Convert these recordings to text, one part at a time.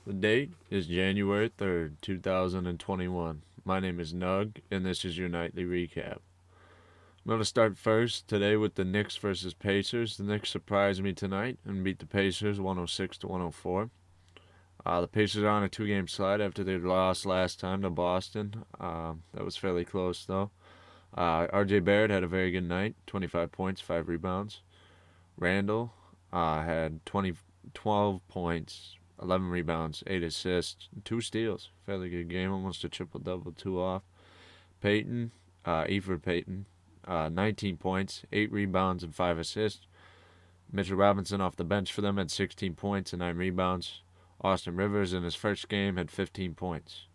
The date is January 3rd, 2021. My name is Nug, and this is your nightly recap. I'm going to start first today with the Knicks versus Pacers. The Knicks surprised me tonight and beat the Pacers 106 to 104. The Pacers are on a two-game slide after they lost last time to Boston. That was fairly close, though. R.J. Barrett had a very good night, 25 points, 5 rebounds. Randall had 12 points, 11 rebounds, 8 assists, 2 steals. Fairly good game, almost a triple double, 2 off. Payton, Eford Payton, 19 points, 8 rebounds, and 5 assists. Mitchell Robinson off the bench for them had 16 points and 9 rebounds. Austin Rivers in his first game had 15 points.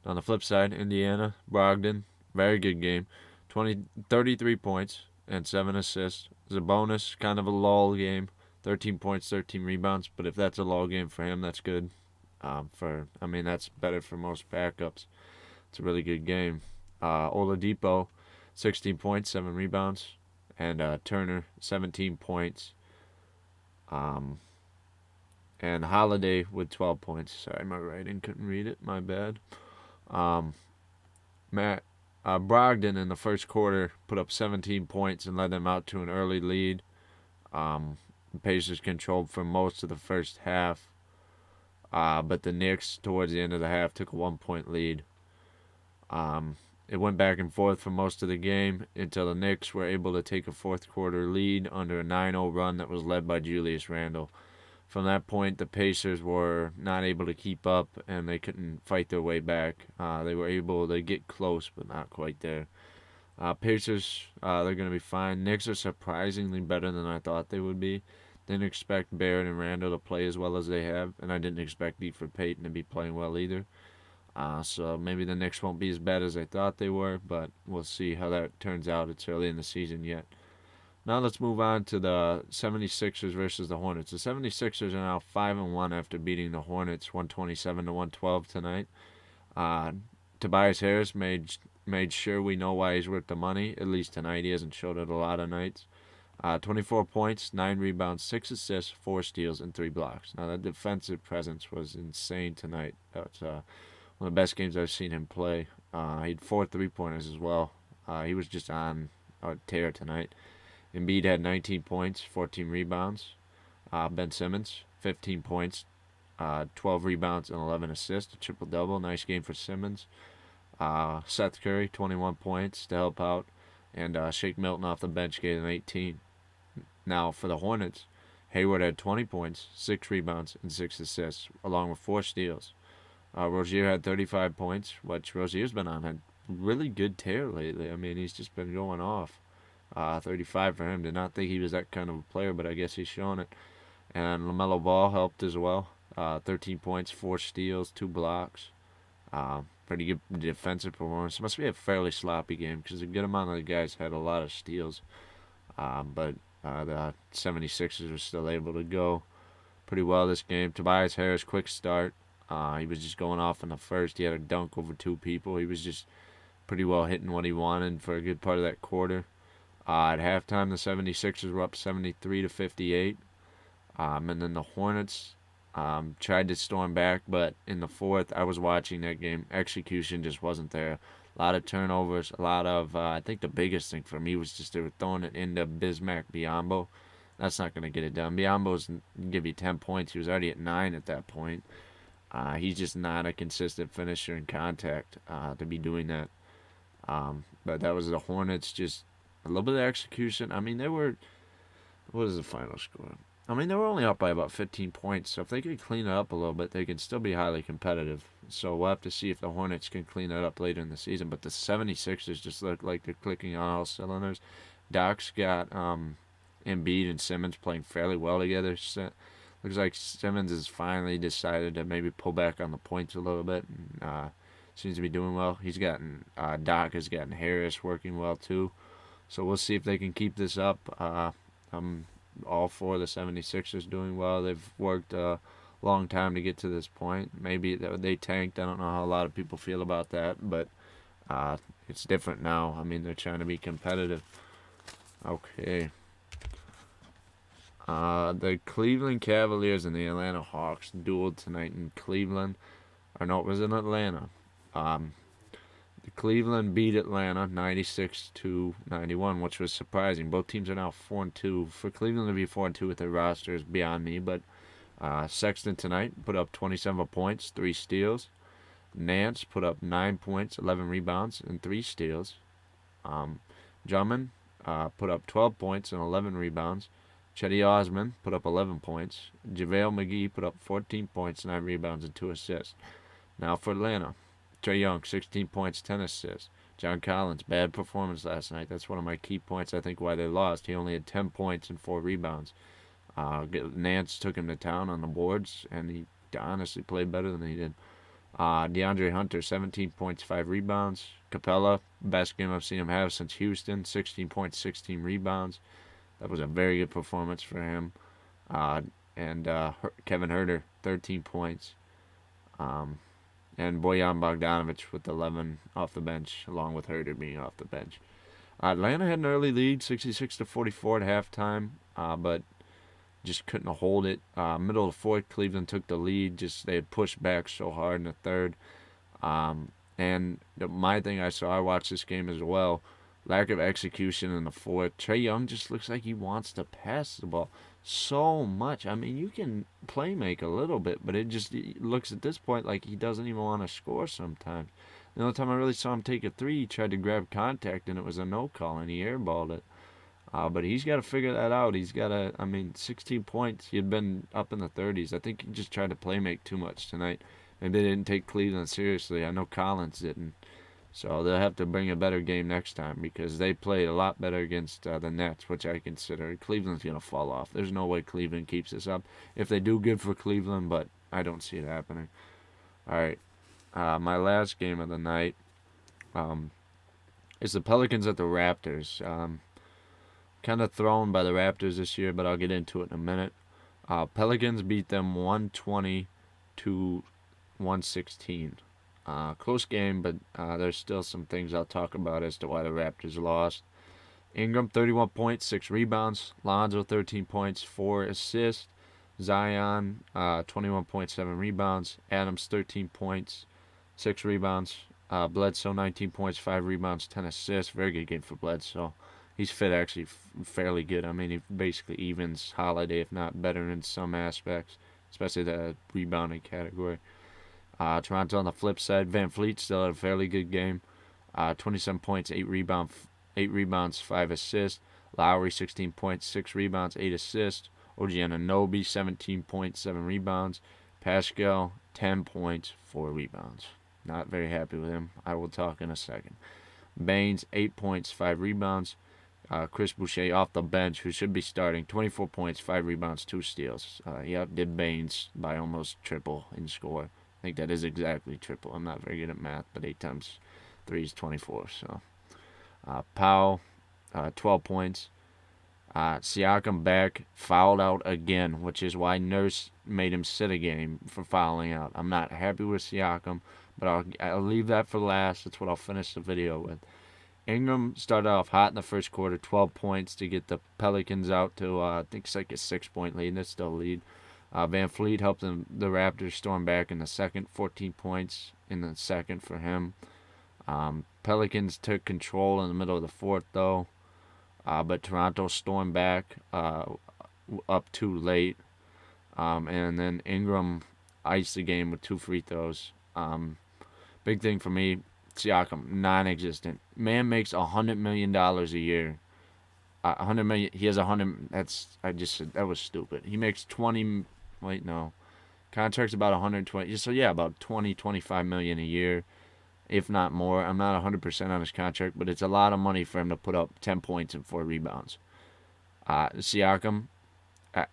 On the flip side, Indiana, Brogdon, very good game, 33 points and 7 assists. Sabonis, kind of a lull game, 13 points, 13 rebounds. But if that's a lull game for him, that's good. That's better for most backups. It's a really good game. Oladipo, 16 points, 7 rebounds, and Turner, 17 points. And Holiday with 12 points. Sorry, my writing couldn't read it. My bad. Um, Matt Brogdon in the first quarter put up 17 points and led them out to an early lead. The Pacers controlled for most of the first half, but the Knicks, towards the end of the half, took a 1 point lead. It went back and forth for most of the game until the Knicks were able to take a fourth quarter lead under a 9-0 run that was led by Julius Randle. From that point, the Pacers were not able to keep up, and they couldn't fight their way back. They were able to get close, but not quite there. Pacers, they're going to be fine. Knicks are surprisingly better than I thought they would be. Didn't expect Barrett and Randall to play as well as they have, and I didn't expect Eford Payton to be playing well either. So maybe the Knicks won't be as bad as I thought they were, but we'll see how that turns out. It's early in the season yet. Now let's move on to the 76ers versus the Hornets. The 76ers are now 5-1 after beating the Hornets 127 to 112 tonight. Tobias Harris made sure we know why he's worth the money. At least tonight, he hasn't showed it a lot of nights. 24 points, 9 rebounds, 6 assists, 4 steals, and 3 blocks. Now that defensive presence was insane tonight. That's one of the best games I've seen him play. He had 4 3-pointers as well. He was just on a tear tonight. Embiid had 19 points, 14 rebounds. Ben Simmons, 15 points, 12 rebounds, and 11 assists. A triple-double. Nice game for Simmons. Seth Curry, 21 points to help out. And Shake Milton off the bench gave him 18. Now, for the Hornets, Hayward had 20 points, 6 rebounds, and 6 assists, along with 4 steals. Rozier had 35 points, which Rozier's been on a really good tear lately. I mean, he's just been going off. 35 for him. Did not think he was that kind of a player, but I guess he's shown it. And LaMelo Ball helped as well. 13 points, 4 steals, 2 blocks. Pretty good defensive performance. Must be a fairly sloppy game because a good amount of the guys had a lot of steals. But the 76ers were still able to go pretty well this game. Tobias Harris, quick start. He was just going off in the first. He had a dunk over 2 people. He was just pretty well hitting what he wanted for a good part of that quarter. At halftime, the 76ers were up 73 to 58. And then the Hornets tried to storm back, but in the fourth, I was watching that game. Execution just wasn't there. A lot of turnovers, a lot of, I think the biggest thing for me was just they were throwing it into Bismack Biyombo. That's not going to get it done. Biyombo's give you 10 points. He was already at 9 at that point. He's just not a consistent finisher in contact to be doing that. But that was the Hornets, just a little bit of execution. I mean, they were, what is the final score? I mean, they were only up by about 15 points, so if they could clean it up a little bit, they could still be highly competitive. So we'll have to see if the Hornets can clean it up later in the season. But the 76ers just look like they're clicking on all cylinders. Doc's got Embiid and Simmons playing fairly well together. Looks like Simmons has finally decided to maybe pull back on the points a little bit. And, seems to be doing well. Doc has gotten Harris working well too. So we'll see if they can keep this up. I'm all for the 76ers doing well. They've worked a long time to get to this point. Maybe they tanked. I don't know how a lot of people feel about that, but it's different now. I mean, they're trying to be competitive. Okay. The Cleveland Cavaliers and the Atlanta Hawks dueled tonight in Cleveland. Or no, it was in Atlanta. Um, Cleveland beat Atlanta 96-91, which was surprising. Both teams are now 4-2. For Cleveland to be 4-2 with their roster is beyond me, but Sexton tonight put up 27 points, 3 steals. Nance put up 9 points, 11 rebounds, and 3 steals. Drummond put up 12 points and 11 rebounds. Chetty Osman put up 11 points. JaVale McGee put up 14 points, 9 rebounds, and 2 assists. Now for Atlanta, Trae Young, 16 points, 10 assists. John Collins, bad performance last night. That's one of my key points, I think, why they lost. He only had 10 points and 4 rebounds. Nance took him to town on the boards, and he honestly played better than he did. DeAndre Hunter, 17 points, 5 rebounds. Capella, best game I've seen him have since Houston, 16 points, 16 rebounds. That was a very good performance for him. And Kevin Huerter, 13 points. And Bojan Bogdanovic with 11 off the bench, along with Huerter being off the bench. Atlanta had an early lead, 66-44 at halftime, but just couldn't hold it. Middle of the fourth, Cleveland took the lead. They had pushed back so hard in the third. My thing I watched this game as well. Lack of execution in the fourth. Trae Young just looks like he wants to pass the ball so much. I mean, you can play make a little bit, but it looks at this point like he doesn't even want to score sometimes. The only time I really saw him take a three, he tried to grab contact, and it was a no call, and he airballed it. But he's got to figure that out. 16 points. He had been up in the 30s. I think he just tried to play make too much tonight. Maybe they didn't take Cleveland seriously. I know Collins didn't. So they'll have to bring a better game next time because they played a lot better against the Nets, which I consider. Cleveland's going to fall off. There's no way Cleveland keeps this up. If they do, good for Cleveland, but I don't see it happening. All right. My last game of the night is the Pelicans at the Raptors. Kind of thrown by the Raptors this year, but I'll get into it in a minute. Pelicans beat them 120-116. Close game, but there's still some things I'll talk about as to why the Raptors lost. Ingram, 31 points, 6 rebounds. Lonzo, 13 points, 4 assists. Zion, 21.7 rebounds. Adams, 13 points, 6 rebounds. Bledsoe, 19 points, 5 rebounds, 10 assists. Very good game for Bledsoe. He's fit actually fairly good. I mean, he basically evens Holiday, if not better in some aspects, especially the rebounding category. Toronto on the flip side, Van Fleet still had a fairly good game. 27 points, 8 rebounds, 5 assists. Lowry, 16 points, 6 rebounds, 8 assists. OG Anunoby, 17 points, 7 rebounds. Pascal, 10 points, 4 rebounds. Not very happy with him. I will talk in a second. Baines, 8 points, 5 rebounds. Chris Boucher off the bench, who should be starting, 24 points, 5 rebounds, 2 steals. He outdid Baines by almost triple in score. I think that is exactly triple. I'm not very good at math, but 8 times 3 is 24. So, Powell, 12 points. Siakam back, fouled out again, which is why Nurse made him sit a game for fouling out. I'm not happy with Siakam, but I'll leave that for last. That's what I'll finish the video with. Ingram started off hot in the first quarter, 12 points to get the Pelicans out to, I think it's like a 6-point lead, and it's still a lead. Van Fleet helped the Raptors storm back in the second, 14 points in the second for him. Pelicans took control in the middle of the fourth, though, but Toronto stormed back up too late. And then Ingram iced the game with 2 free throws. Big thing for me, Siakam, non-existent. Man makes $100 million a year. 100 million. He has 100. That was stupid. He makes 20. Wait, no. Contract's about 120. So yeah, about 25 million a year, if not more. I'm not 100% on his contract, but it's a lot of money for him to put up 10 points and 4 rebounds. Siakam,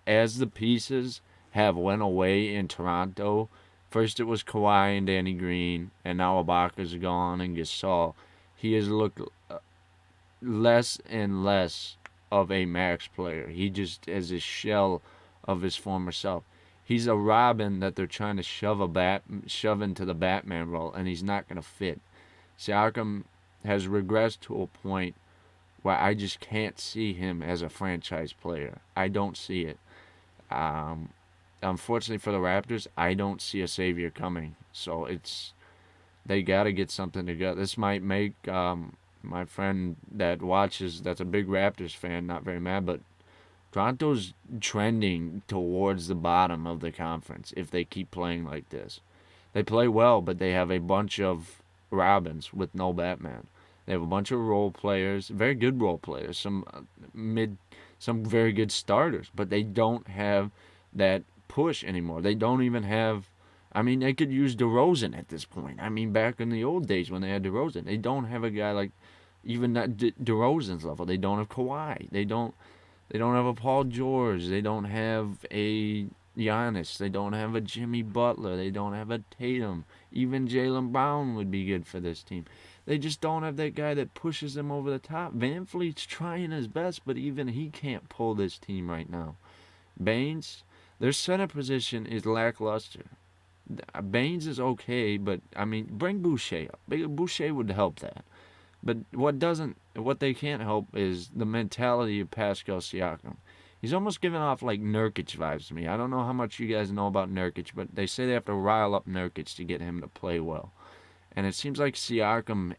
as the pieces have went away in Toronto. First it was Kawhi and Danny Green, and now Ibaka's gone and Gasol. He has looked less and less of a max player. He just is a shell of his former self. He's a Robin that they're trying to shove into the Batman role, and he's not going to fit. Siakam has regressed to a point where I just can't see him as a franchise player. I don't see it. Um, Unfortunately for the Raptors, I don't see a savior coming. So they got to get something together. This might make my friend that watches, that's a big Raptors fan, not very mad, but Toronto's trending towards the bottom of the conference if they keep playing like this. They play well, but they have a bunch of Robins with no Batman. They have a bunch of role players, very good role players, some very good starters, but they don't have that push anymore. They don't even have. I mean, they could use DeRozan at this point. I mean, back in the old days when they had DeRozan, they don't have a guy like even that DeRozan's level. They don't have Kawhi. They don't have a Paul George. They don't have a Giannis. They don't have a Jimmy Butler. They don't have a Tatum. Even Jaylen Brown would be good for this team. They just don't have that guy that pushes them over the top. Van Fleet's trying his best, but even he can't pull this team right now. Baines, their center position is lackluster. Baines is okay, but I mean, bring Boucher up. Boucher would help that. But what they can't help is the mentality of Pascal Siakam. He's almost giving off like Nurkic vibes to me. I don't know how much you guys know about Nurkic, but they say they have to rile up Nurkic to get him to play well. And it seems like Siakam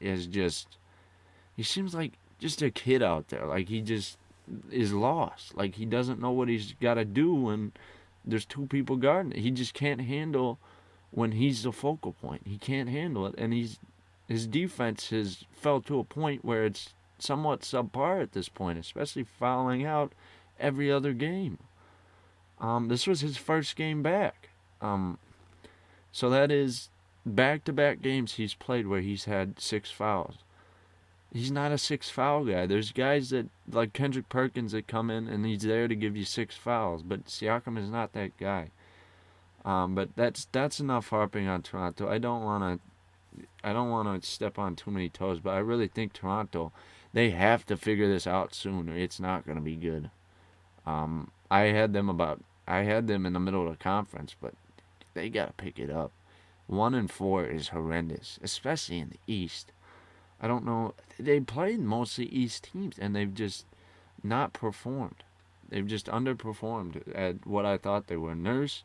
he seems like just a kid out there. Like he just is lost. Like he doesn't know what he's got to do when there's two people guarding. He just can't handle when he's the focal point. He can't handle it, and his defense has fell to a point where it's somewhat subpar at this point, especially fouling out every other game. This was his first game back. So that is back-to-back games he's played where he's had 6 fouls. He's not a 6 foul guy. There's guys that like Kendrick Perkins that come in and he's there to give you 6 fouls, but Siakam is not that guy. But that's enough harping on Toronto. I don't want to step on too many toes, but I really think Toronto, they have to figure this out soon, or it's not going to be good. I had them in the middle of the conference, but they got to pick it up. 1-4 is horrendous, especially in the East. I don't know. They played mostly East teams, and they've just not performed. They've just underperformed at what I thought they were. Nurse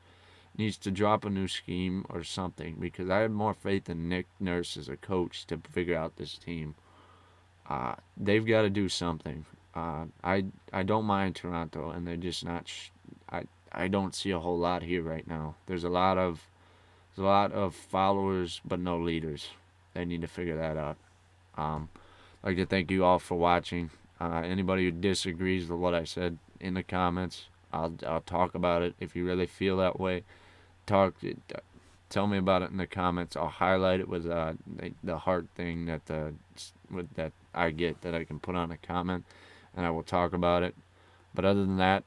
needs to drop a new scheme or something because I have more faith in Nick Nurse as a coach to figure out this team. They've got to do something. I don't mind Toronto, and they're just not. I don't see a whole lot here right now. There's a lot of followers but no leaders. They need to figure that out. I'd like to thank you all for watching. Anybody who disagrees with what I said in the comments, I'll talk about it. If you really feel that way, tell me about it in the comments. I'll highlight it with the heart thing that I get that I can put on a comment, and I will talk about it. But other than that,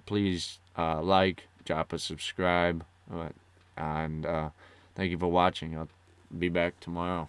please drop a subscribe, and thank you for watching. I'll be back tomorrow.